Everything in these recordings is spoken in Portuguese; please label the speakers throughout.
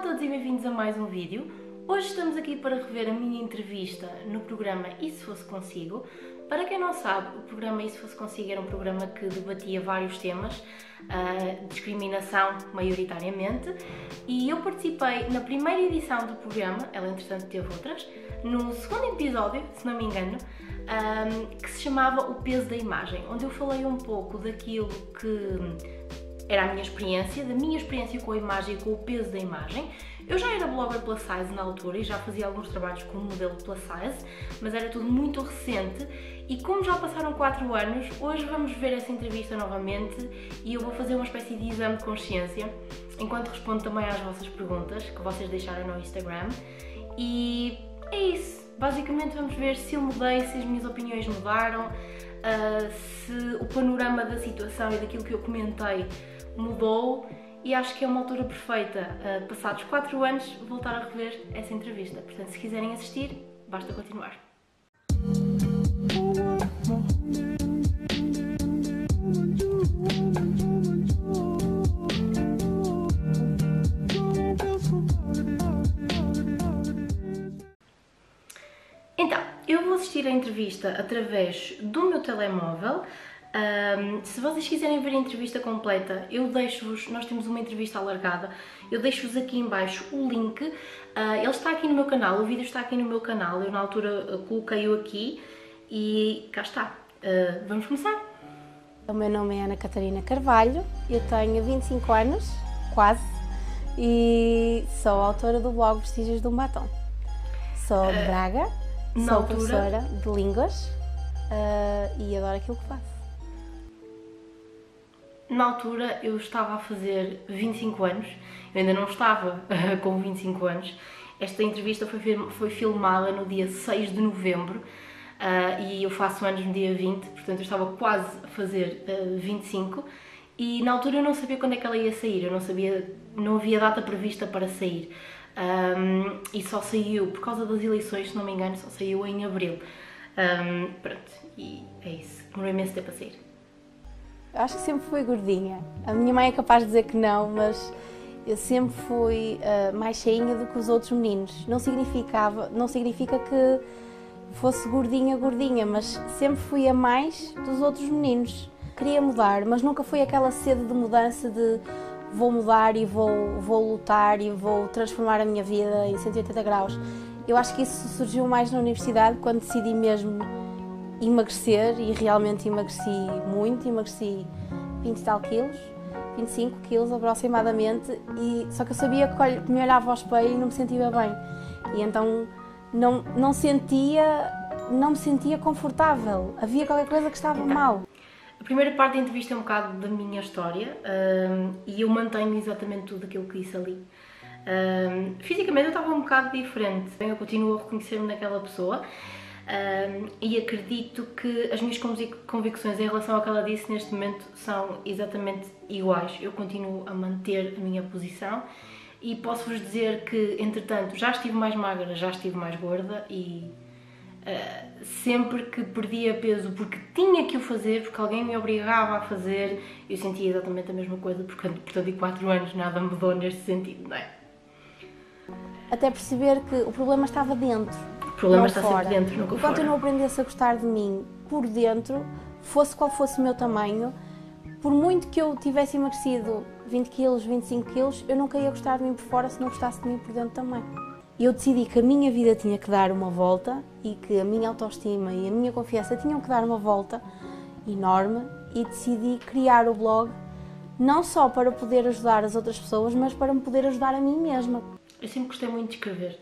Speaker 1: todos e bem-vindos a mais um vídeo. Hoje estamos aqui para rever a minha entrevista no programa E Se Fosse Consigo. Para quem não sabe, o programa E Se Fosse Consigo era um programa que debatia vários temas, discriminação maioritariamente, e eu participei na primeira edição do programa, ela entretanto teve outras, no segundo episódio, se não me engano, que se chamava O Peso da Imagem, onde eu falei um pouco daquilo que era a minha experiência, da minha experiência com a imagem e com o peso da imagem. Eu já era blogger plus size na altura e já fazia alguns trabalhos como modelo plus size, mas era tudo muito recente e como já passaram 4 anos, hoje vamos ver essa entrevista novamente e eu vou fazer uma espécie de exame de consciência, enquanto respondo também às vossas perguntas que vocês deixaram no Instagram. E é isso, basicamente vamos ver se eu mudei, se as minhas opiniões mudaram, se o panorama da situação e daquilo que eu comentei mudou, e acho que é uma altura perfeita, passados 4 anos, voltar a rever essa entrevista. Portanto, se quiserem assistir, basta continuar. Então, eu vou assistir a entrevista através do meu telemóvel. Se vocês quiserem ver a entrevista completa, eu deixo-vos, nós temos uma entrevista alargada, eu deixo-vos aqui em baixo o link. Ele está aqui no meu canal, o vídeo está aqui no meu canal, eu na altura coloquei-o aqui e cá está. Vamos começar?
Speaker 2: O meu nome é Ana Catarina Carvalho, eu tenho 25 anos, quase, e sou autora do blog Vestígios de um Batom. Sou de Braga, sou professora de línguas e adoro aquilo que faço.
Speaker 1: Na altura eu estava a fazer 25 anos, eu ainda não estava com 25 anos. Esta entrevista foi filmada no dia 6 de novembro e eu faço anos no dia 20, portanto eu estava quase a fazer 25 e na altura eu não sabia quando é que ela ia sair, eu não havia data prevista para sair e só saiu, por causa das eleições, se não me engano, só saiu em abril. Pronto, e é isso, demorou imenso tempo a sair.
Speaker 2: Acho que sempre fui gordinha. A minha mãe é capaz de dizer que não, mas eu sempre fui mais cheinha do que os outros meninos. Não significa que fosse gordinha, mas sempre fui a mais dos outros meninos. Queria mudar, mas nunca foi aquela sede de mudança de vou mudar e vou lutar e vou transformar a minha vida em 180 graus. Eu acho que isso surgiu mais na universidade, quando decidi mesmo emagrecer, e realmente emagreci muito, emagreci 20 e tal quilos, 25 quilos aproximadamente, só que eu sabia que me olhava ao espelho e não me sentia bem, e então não me sentia confortável, havia qualquer coisa que estava mal.
Speaker 1: A primeira parte da entrevista é um bocado da minha história e eu mantenho exatamente tudo aquilo que disse ali. Fisicamente eu estava um bocado diferente, eu continuo a reconhecer-me naquela pessoa. E acredito que as minhas convicções em relação ao que ela disse neste momento são exatamente iguais. Eu continuo a manter a minha posição e posso-vos dizer que, entretanto, já estive mais magra, já estive mais gorda e sempre que perdia peso porque tinha que o fazer, porque alguém me obrigava a fazer, eu sentia exatamente a mesma coisa, portanto, em 4 anos nada mudou neste sentido, não é?
Speaker 2: Até perceber que o problema estava dentro.
Speaker 1: O problema está sempre dentro, nunca fora.
Speaker 2: Enquanto eu não aprendesse a gostar de mim por dentro, fosse qual fosse o meu tamanho, por muito que eu tivesse emagrecido 20 kg, 25 kg, eu nunca ia gostar de mim por fora se não gostasse de mim por dentro também. E eu decidi que a minha vida tinha que dar uma volta e que a minha autoestima e a minha confiança tinham que dar uma volta enorme, e decidi criar o blog não só para poder ajudar as outras pessoas, mas para me poder ajudar a mim mesma.
Speaker 1: Eu sempre gostei muito de escrever,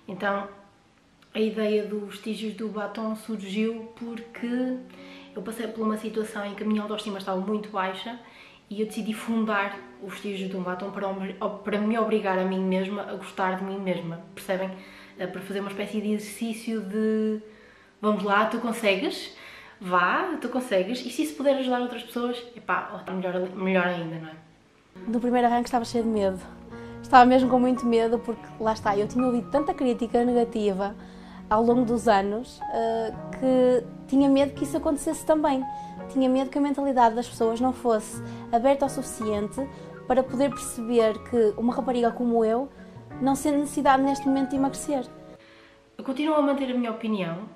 Speaker 1: então a ideia dos Vestígios do Batom surgiu porque eu passei por uma situação em que a minha autoestima estava muito baixa e eu decidi fundar os Vestígios de um Batom para me obrigar a mim mesma a gostar de mim mesma, percebem? Para fazer uma espécie de exercício de vamos lá, tu consegues, vá, tu consegues, e se isso puder ajudar outras pessoas, epá, melhor ainda, não é?
Speaker 2: No primeiro arranque estava cheio de medo. Estava mesmo com muito medo porque, lá está, eu tinha ouvido tanta crítica negativa ao longo dos anos que tinha medo que isso acontecesse também. Tinha medo que a mentalidade das pessoas não fosse aberta o suficiente para poder perceber que uma rapariga como eu não sente necessidade neste momento de emagrecer.
Speaker 1: Eu continuo a manter a minha opinião,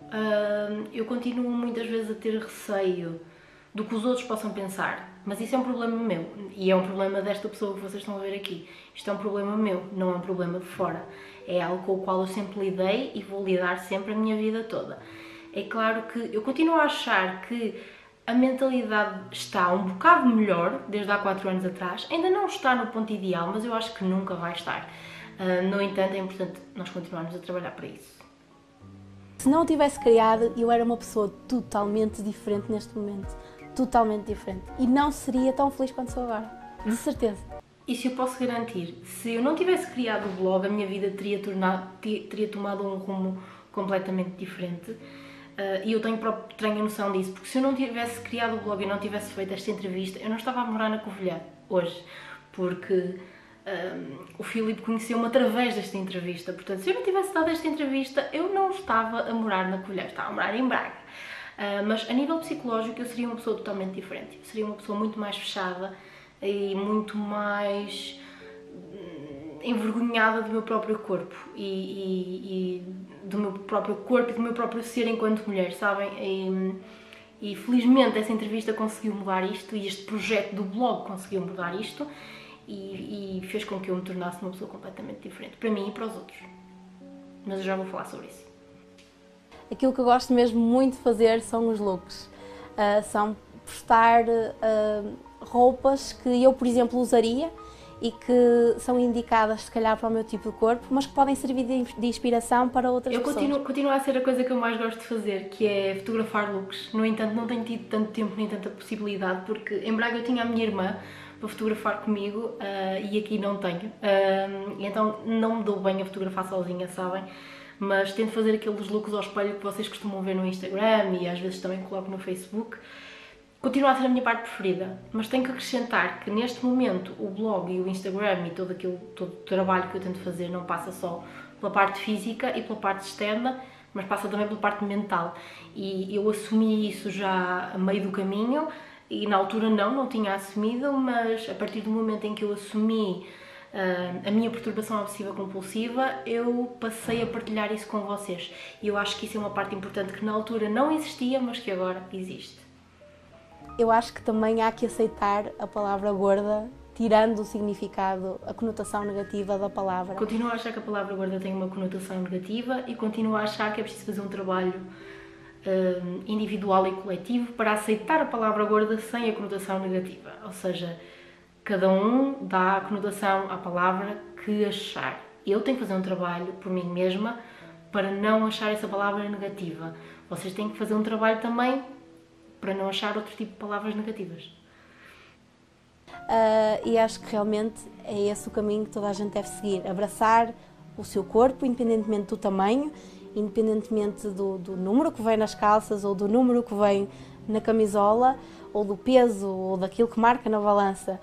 Speaker 1: eu continuo muitas vezes a ter receio do que os outros possam pensar, mas isso é um problema meu e é um problema desta pessoa que vocês estão a ver aqui. Isto é um problema meu, não é um problema de fora. É algo com o qual eu sempre lidei e vou lidar sempre a minha vida toda. É claro que eu continuo a achar que a mentalidade está um bocado melhor desde há 4 anos atrás. Ainda não está no ponto ideal, mas eu acho que nunca vai estar. No entanto, é importante nós continuarmos a trabalhar para isso.
Speaker 2: Se não o tivesse criado, eu era uma pessoa totalmente diferente neste momento. Totalmente diferente. E não seria tão feliz quanto sou agora. De certeza.
Speaker 1: Isso eu posso garantir. Se eu não tivesse criado o blog, a minha vida teria tomado um rumo completamente diferente. E eu tenho a noção disso. Porque se eu não tivesse criado o blog e não tivesse feito esta entrevista, eu não estava a morar na Covilhã hoje. Porque o Filipe conheceu-me através desta entrevista. Portanto, se eu não tivesse dado esta entrevista, eu não estava a morar na Covilhã, estava a morar em Braga. Mas a nível psicológico eu seria uma pessoa totalmente diferente. Eu seria uma pessoa muito mais fechada e muito mais envergonhada do meu próprio corpo e do meu próprio corpo e do meu próprio ser enquanto mulher, sabem? E felizmente essa entrevista conseguiu mudar isto e este projeto do blog conseguiu mudar isto e fez com que eu me tornasse uma pessoa completamente diferente, para mim e para os outros. Mas eu já vou falar sobre isso.
Speaker 2: Aquilo que eu gosto mesmo muito de fazer são os looks. São postar roupas que eu, por exemplo, usaria e que são indicadas, se calhar, para o meu tipo de corpo, mas que podem servir de inspiração para outras pessoas.
Speaker 1: Continua a ser a coisa que eu mais gosto de fazer, que é fotografar looks. No entanto, não tenho tido tanto tempo nem tanta possibilidade, porque em Braga eu tinha a minha irmã para fotografar comigo e aqui não tenho. Então não me dou bem a fotografar sozinha, sabem? Mas tento fazer aqueles looks ao espelho que vocês costumam ver no Instagram e às vezes também coloco no Facebook. Continua a ser a minha parte preferida, mas tenho que acrescentar que neste momento o blog e o Instagram e todo o trabalho que eu tento fazer não passa só pela parte física e pela parte externa, mas passa também pela parte mental. E eu assumi isso já a meio do caminho e na altura não tinha assumido, mas a partir do momento em que eu assumi a minha perturbação obsessiva compulsiva, eu passei a partilhar isso com vocês. E eu acho que isso é uma parte importante que na altura não existia, mas que agora existe.
Speaker 2: Eu acho que também há que aceitar a palavra gorda, tirando o significado, a conotação negativa da palavra.
Speaker 1: Continuo a achar que a palavra gorda tem uma conotação negativa e continuo a achar que é preciso fazer um trabalho individual e coletivo para aceitar a palavra gorda sem a conotação negativa. Ou seja, cada um dá a conotação à palavra que achar. Eu tenho que fazer um trabalho por mim mesma para não achar essa palavra negativa. Vocês têm que fazer um trabalho também para não achar outro tipo de palavras negativas.
Speaker 2: E acho que realmente é esse o caminho que toda a gente deve seguir. Abraçar o seu corpo, independentemente do tamanho, independentemente do número que vem nas calças ou do número que vem na camisola, ou do peso, ou daquilo que marca na balança.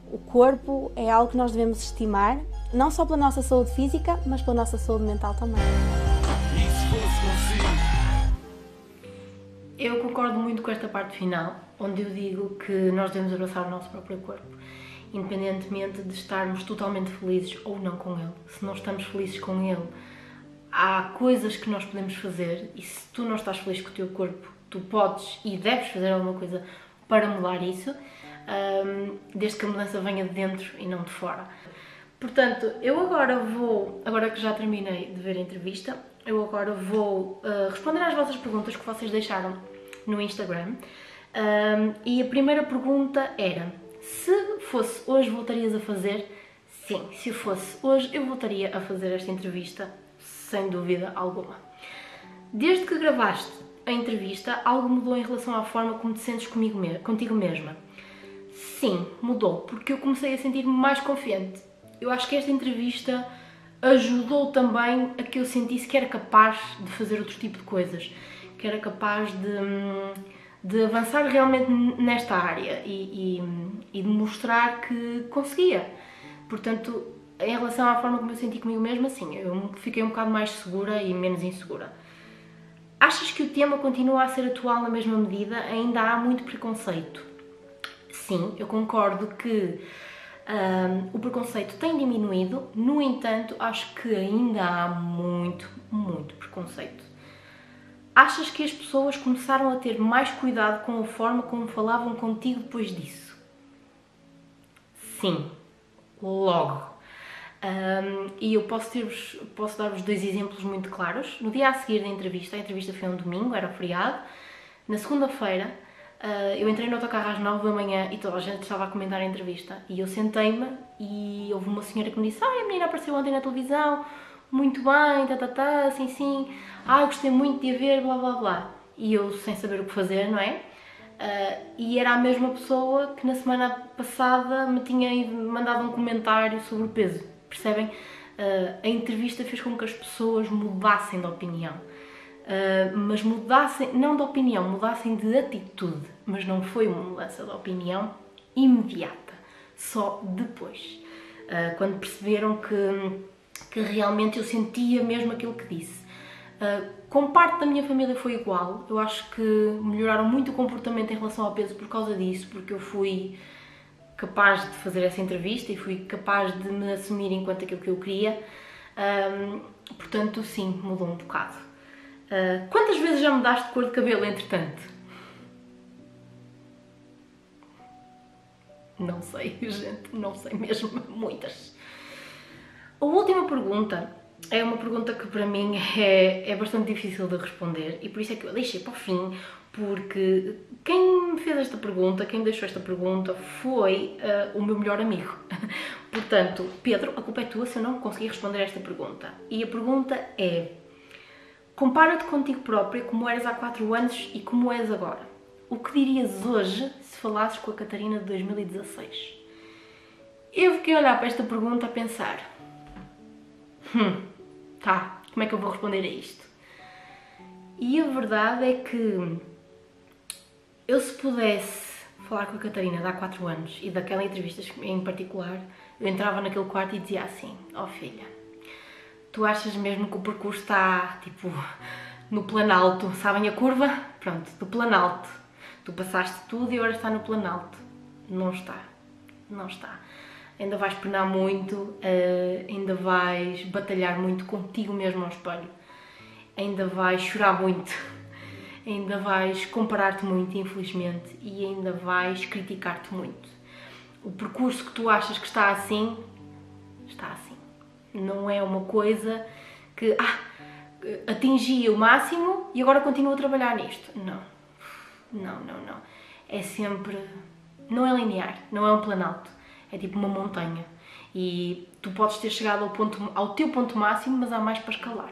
Speaker 2: O corpo é algo que nós devemos estimar, não só pela nossa saúde física, mas pela nossa saúde mental também.
Speaker 1: Eu concordo muito com esta parte final, onde eu digo que nós devemos abraçar o nosso próprio corpo, independentemente de estarmos totalmente felizes ou não com ele. Se não estamos felizes com ele, há coisas que nós podemos fazer e se tu não estás feliz com o teu corpo, tu podes e deves fazer alguma coisa para mudar isso, desde que a mudança venha de dentro e não de fora. Portanto, eu agora que já terminei de ver a entrevista, eu agora vou responder às vossas perguntas que vocês deixaram no Instagram. E a primeira pergunta era: se fosse hoje, voltarias a fazer? Sim, se fosse hoje, eu voltaria a fazer esta entrevista, sem dúvida alguma. Desde que gravaste a entrevista, algo mudou em relação à forma como te sentes contigo mesma? Sim, mudou, porque eu comecei a sentir-me mais confiante. Eu acho que esta entrevista ajudou também a que eu sentisse que era capaz de fazer outro tipo de coisas, que era capaz de avançar realmente nesta área e de mostrar que conseguia. Portanto, em relação à forma como eu senti comigo mesma, sim, eu fiquei um bocado mais segura e menos insegura. Achas que o tema continua a ser atual na mesma medida? Ainda há muito preconceito? Sim, eu concordo que O preconceito tem diminuído, no entanto, acho que ainda há muito preconceito. Achas que as pessoas começaram a ter mais cuidado com a forma como falavam contigo depois disso? Sim, logo. E eu posso dar-vos 2 exemplos muito claros. No dia a seguir da entrevista, a entrevista foi um domingo, era feriado. Na segunda-feira, eu entrei no autocarro às 9 da manhã e toda a gente estava a comentar a entrevista. E eu sentei-me e houve uma senhora que me disse: a menina apareceu ontem na televisão, muito bem, sim, gostei muito de a ver, blá blá blá. E eu, sem saber o que fazer, não é? E era a mesma pessoa que na semana passada me tinha mandado um comentário sobre o peso, percebem? A entrevista fez com que as pessoas mudassem de opinião, mas mudassem, não de opinião, mudassem de atitude, mas não foi uma mudança de opinião imediata, só depois, quando perceberam que realmente eu sentia mesmo aquilo que disse. Com parte da minha família foi igual, eu acho que melhoraram muito o comportamento em relação ao peso por causa disso, porque eu fui capaz de fazer essa entrevista e fui capaz de me assumir enquanto aquilo que eu queria, portanto sim, mudou um bocado. Quantas vezes já mudaste de cor de cabelo entretanto? Não sei, gente, não sei mesmo, muitas. A última pergunta é uma pergunta que para mim é bastante difícil de responder e por isso é que eu deixei para o fim, porque quem me fez esta pergunta, quem me deixou esta pergunta foi o meu melhor amigo. Portanto, Pedro, a culpa é tua se eu não conseguir responder esta pergunta. E a pergunta é: compara-te contigo própria como eras há 4 anos e como és agora. O que dirias hoje se falasses com a Catarina de 2016? Eu fiquei a olhar para esta pergunta a pensar: como é que eu vou responder a isto? E a verdade é que eu, se pudesse falar com a Catarina de há 4 anos e daquela entrevista em particular, eu entrava naquele quarto e dizia assim: filha, tu achas mesmo que o percurso está, tipo, no Planalto? Sabem a curva? Pronto, do Planalto. Tu passaste tudo e agora está no Planalto. Não está. Não está. Ainda vais penar muito, ainda vais batalhar muito contigo mesmo ao espelho, ainda vais chorar muito, ainda vais comparar-te muito, infelizmente, e ainda vais criticar-te muito. O percurso que tu achas que está assim, está assim. Não é uma coisa que atingi o máximo e agora continuo a trabalhar nisto. Não. É sempre... não é linear, não é um planalto. É tipo uma montanha e tu podes ter chegado ao teu ponto máximo, mas há mais para escalar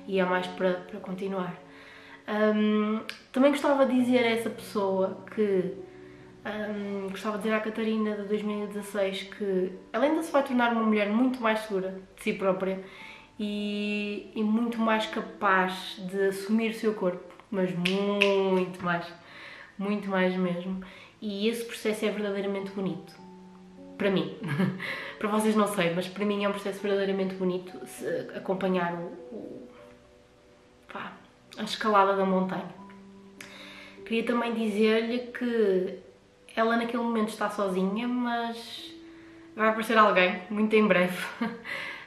Speaker 1: e há mais para continuar. Também gostava de dizer a essa pessoa que gostava de dizer à Catarina de 2016 que ela ainda se vai tornar uma mulher muito mais segura de si própria e muito mais capaz de assumir o seu corpo, mas muito mais mesmo, e esse processo é verdadeiramente bonito. Para mim, para vocês não sei, mas para mim é um processo verdadeiramente bonito acompanhar a escalada da montanha. Queria também dizer-lhe que ela naquele momento está sozinha, mas vai aparecer alguém muito em breve.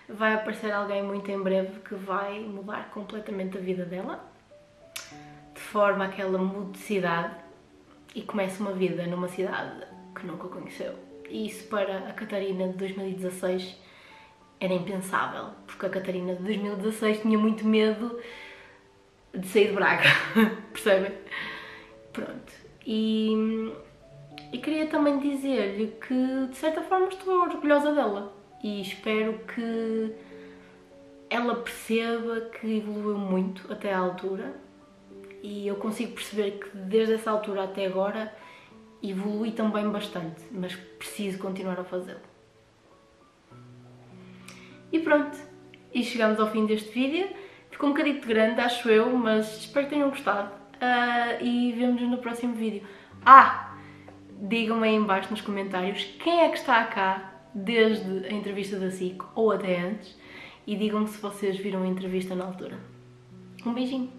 Speaker 1: Vai aparecer alguém muito em breve que vai mudar completamente a vida dela, de forma a que ela mude de cidade e comece uma vida numa cidade que nunca conheceu. E isso para a Catarina de 2016 era impensável, porque a Catarina de 2016 tinha muito medo de sair de Braga, percebem? Pronto. E queria também dizer-lhe que, de certa forma, estou orgulhosa dela e espero que ela perceba que evoluiu muito até à altura e eu consigo perceber que desde essa altura até agora evolui também bastante, mas preciso continuar a fazê-lo. E pronto, e chegamos ao fim deste vídeo. Ficou um bocadinho grande, acho eu, mas espero que tenham gostado. E vemo-nos no próximo vídeo. Digam-me aí em baixo nos comentários quem é que está cá desde a entrevista da SIC ou até antes, e digam-me se vocês viram a entrevista na altura. Um beijinho!